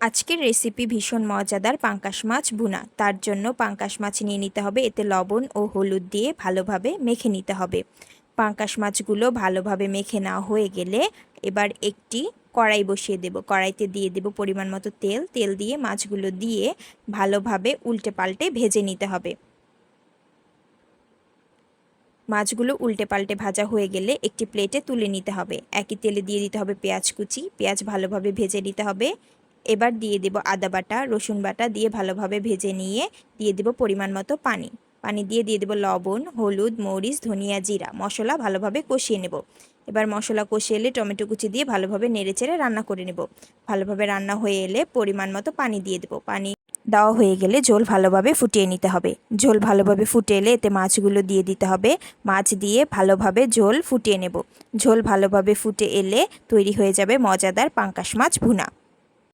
আজকের রেসিপি ভীষণ মজাদার পাঙ্কাশ মাছ ভুনা। তার জন্য পাঙ্কাশ মাছ নিয়ে নিতে হবে। এতে লবণ ও হলুদ দিয়ে ভালোভাবে মেখে নিতে হবে। পাঙ্কাশ মাছগুলো ভালোভাবে মেখে নেওয়া হয়ে গেলে এবার একটি কড়াই বসিয়ে দেব। কড়াইতে দিয়ে দেব পরিমাণ মতো তেল। তেল দিয়ে মাছগুলো দিয়ে ভালোভাবে উল্টে পাল্টে ভেজে নিতে হবে। মাছগুলো উল্টে পাল্টে ভাজা হয়ে গেলে একটি প্লেটে তুলে নিতে হবে। একই তেলে দিয়ে দিতে হবে পেঁয়াজ কুচি। পেঁয়াজ ভালোভাবে ভেজে নিতে হবে। এবার দিয়ে দেব আদা বাটা, রসুন বাটা দিয়ে ভালোভাবে ভেজে নিয়ে দিয়ে দেব পরিমাণ মতো পানি। পানি দিয়ে দেব লবণ, হলুদ, মরিচ, ধনিয়া, জিরা মশলা ভালোভাবে কষিয়ে নেব। এবার মশলা কষিয়ে এলে টমেটো কুচি দিয়ে ভালোভাবে নেড়েচেড়ে রান্না করে নেব। ভালোভাবে রান্না হয়ে এলে পরিমাণ মতো পানি দিয়ে দেব। পানি দেওয়া হয়ে গেলে ঝোল ভালোভাবে ফুটিয়ে নিতে হবে। ঝোল ভালোভাবে ফুটে এলে এতে মাছগুলো দিয়ে দিতে হবে। মাছ দিয়ে ভালোভাবে ঝোল ফুটিয়ে নেব। ঝোল ভালোভাবে ফুটে এলে তৈরি হয়ে যাবে মজাদার পাঙ্কাশ মাছ ভুনা।